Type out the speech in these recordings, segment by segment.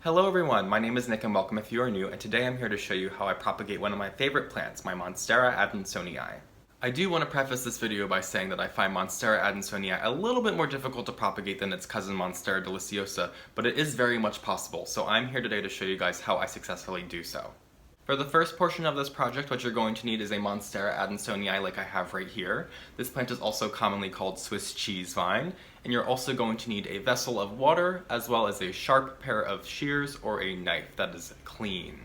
Hello everyone, my name is Nick and welcome if you are new, and today I'm here to show you how I propagate one of my favorite plants, my Monstera adansonii. I do want to preface this video by saying that I find Monstera adansonii a little bit more difficult to propagate than its cousin Monstera deliciosa, but it is very much possible, so I'm here today to show you guys how I successfully do so. For the first portion of this project, what you're going to need is a Monstera adansonii like I have right here. This plant is also commonly called Swiss cheese vine, and you're also going to need a vessel of water, as well as a sharp pair of shears or a knife that is clean.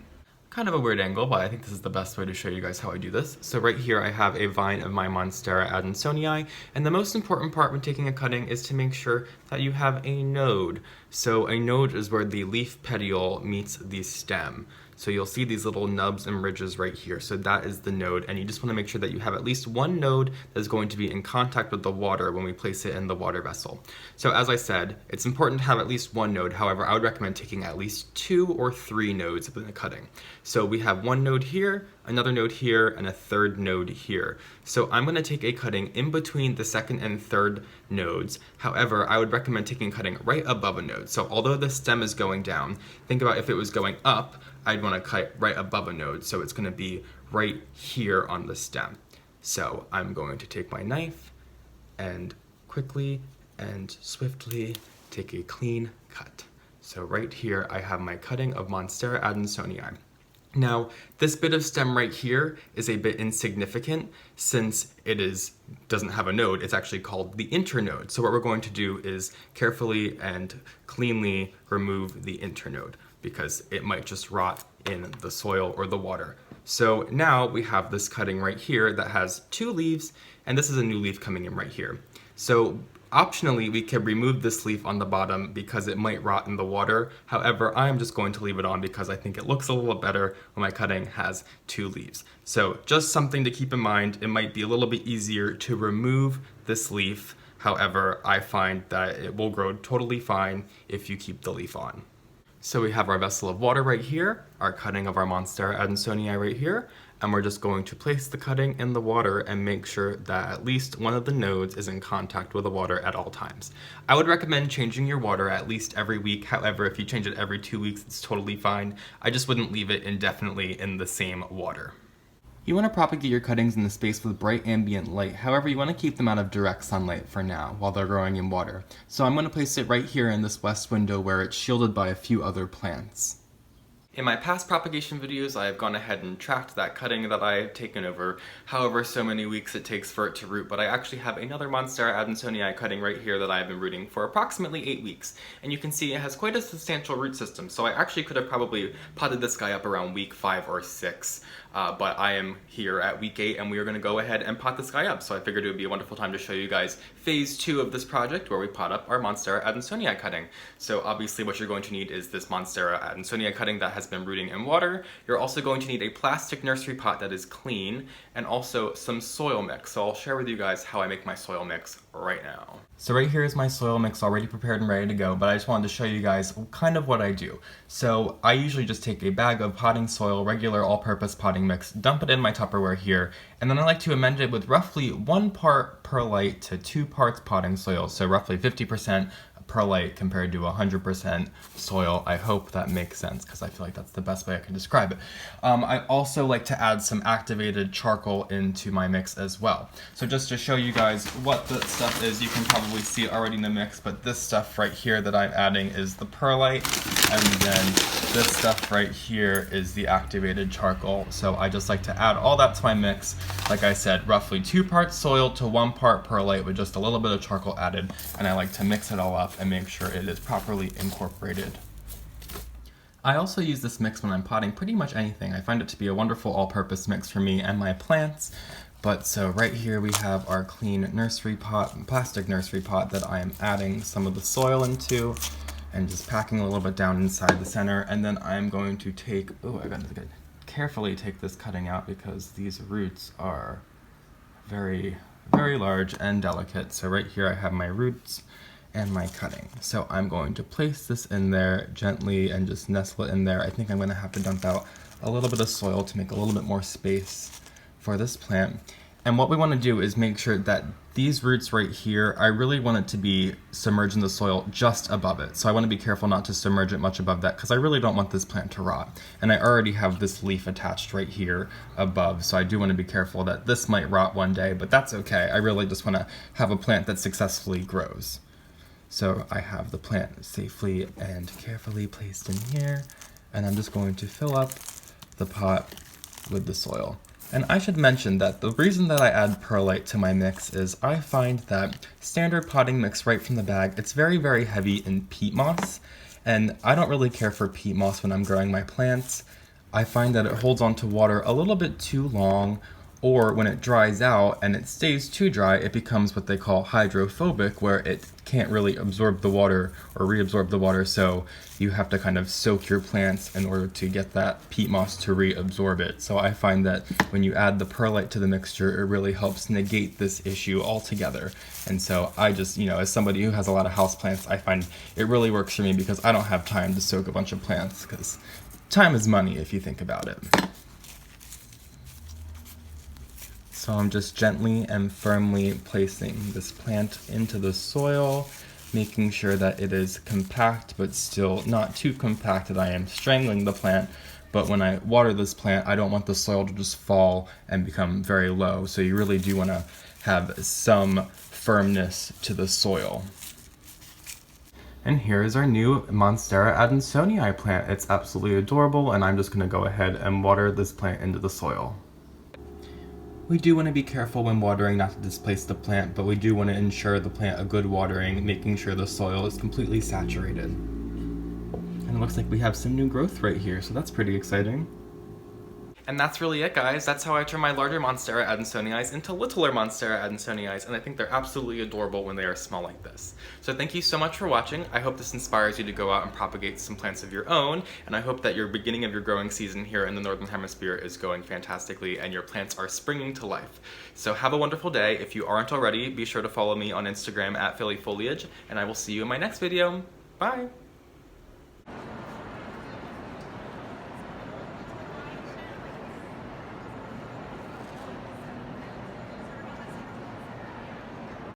Kind of a weird angle, but I think this is the best way to show you guys how I do this. So right here I have a vine of my Monstera adansonii, and the most important part when taking a cutting is to make sure that you have a node. So a node is where the leaf petiole meets the stem. So you'll see these little nubs and ridges right here. So that is the node, and you just want to make sure that you have at least one node that's going to be in contact with the water when we place it in the water vessel. So as I said, it's important to have at least one node. However, I would recommend taking at least 2 or 3 nodes within the cutting. So we have one node here, another node here, and a third node here. So I'm going to take a cutting in between the second and third nodes. However, I would recommend taking a cutting right above a node. So although the stem is going down, think about if it was going up, I'd want to cut right above a node. So it's going to be right here on the stem. So I'm going to take my knife and quickly and swiftly take a clean cut. So right here I have my cutting of Monstera adansonii. Now, this bit of stem right here is a bit insignificant since it doesn't have a node. It's actually called the internode. So what we're going to do is carefully and cleanly remove the internode because it might just rot in the soil or the water. So now we have this cutting right here that has 2 leaves, and this is a new leaf coming in right here. So optionally, we can remove this leaf on the bottom because it might rot in the water. However, I'm just going to leave it on because I think it looks a little better when my cutting has 2 leaves. So just something to keep in mind, it might be a little bit easier to remove this leaf. However, I find that it will grow totally fine if you keep the leaf on. So we have our vessel of water right here, our cutting of our Monstera adansonii right here, and we're just going to place the cutting in the water and make sure that at least one of the nodes is in contact with the water at all times. I would recommend changing your water at least every week. However, if you change it every 2 weeks, it's totally fine. I just wouldn't leave it indefinitely in the same water. You want to propagate your cuttings in the space with bright ambient light. However, you want to keep them out of direct sunlight for now while they're growing in water. So I'm going to place it right here in this west window where it's shielded by a few other plants. In my past propagation videos, I have gone ahead and tracked that cutting that I have taken over however so many weeks it takes for it to root, but I actually have another Monstera adansonii cutting right here that I have been rooting for approximately 8 weeks, and you can see it has quite a substantial root system, so I actually could have probably potted this guy up around week 5 or 6, but I am here at week 8 and we are going to go ahead and pot this guy up, so I figured it would be a wonderful time to show you guys phase 2 of this project where we pot up our Monstera adansonii cutting. So obviously what you're going to need is this Monstera adansonii cutting that has been rooting in water. You're also going to need a plastic nursery pot that is clean and also some soil mix. So I'll share with you guys how I make my soil mix right now. So right here is my soil mix already prepared and ready to go, but I just wanted to show you guys kind of what I do. So I usually just take a bag of potting soil, regular all-purpose potting mix, dump it in my Tupperware here, and then I like to amend it with roughly 1 part perlite to 2 parts potting soil, so roughly 50% perlite compared to 100% soil. I hope that makes sense because I feel like that's the best way I can describe it. I also like to add some activated charcoal into my mix as well. So just to show you guys what the stuff is, you can probably see it already in the mix, but this stuff right here that I'm adding is the perlite, and then this stuff right here is the activated charcoal. So I just like to add all that to my mix. Like I said, roughly 2 parts soil to 1 part perlite with just a little bit of charcoal added, and I like to mix it all up and make sure it is properly incorporated. I also use this mix when I'm potting pretty much anything. I find it to be a wonderful all-purpose mix for me and my plants. But so right here we have our clean nursery pot, plastic nursery pot that I am adding some of the soil into and just packing a little bit down inside the center. And then I'm going to take, I gotta carefully take this cutting out because these roots are very, very large and delicate. So right here I have my roots and my cutting. So I'm going to place this in there gently and just nestle it in there. I think I'm going to have to dump out a little bit of soil to make a little bit more space for this plant. And what we want to do is make sure that these roots right here, I really want it to be submerged in the soil just above it. So I want to be careful not to submerge it much above that because I really don't want this plant to rot. And I already have this leaf attached right here above, so I do want to be careful that this might rot one day, but that's okay. I really just want to have a plant that successfully grows. So I have the plant safely and carefully placed in here, and I'm just going to fill up the pot with the soil. And I should mention that the reason that I add perlite to my mix is I find that standard potting mix right from the bag, it's very, very heavy in peat moss, and I don't really care for peat moss when I'm growing my plants. I find that it holds on to water a little bit too long, or when it dries out and it stays too dry, it becomes what they call hydrophobic, where it can't really absorb the water or reabsorb the water, so you have to kind of soak your plants in order to get that peat moss to reabsorb it. So I find that when you add the perlite to the mixture, it really helps negate this issue altogether. And so I just, as somebody who has a lot of houseplants, I find it really works for me because I don't have time to soak a bunch of plants, because time is money if you think about it. So I'm just gently and firmly placing this plant into the soil, making sure that it is compact, but still not too compact that I am strangling the plant. But when I water this plant, I don't want the soil to just fall and become very low. So you really do want to have some firmness to the soil. And here is our new Monstera adansonii plant. It's absolutely adorable, and I'm just going to go ahead and water this plant into the soil. We do want to be careful when watering not to displace the plant, but we do want to ensure the plant a good watering, making sure the soil is completely saturated. And it looks like we have some new growth right here, so that's pretty exciting. And that's really it, guys. That's how I turn my larger Monstera adansonii into littler Monstera adansonii, and I think they're absolutely adorable when they are small like this. So thank you so much for watching. I hope this inspires you to go out and propagate some plants of your own, and I hope that your beginning of your growing season here in the Northern Hemisphere is going fantastically and your plants are springing to life. So have a wonderful day. If you aren't already, be sure to follow me on Instagram at phillyfoliage, and I will see you in my next video. Bye!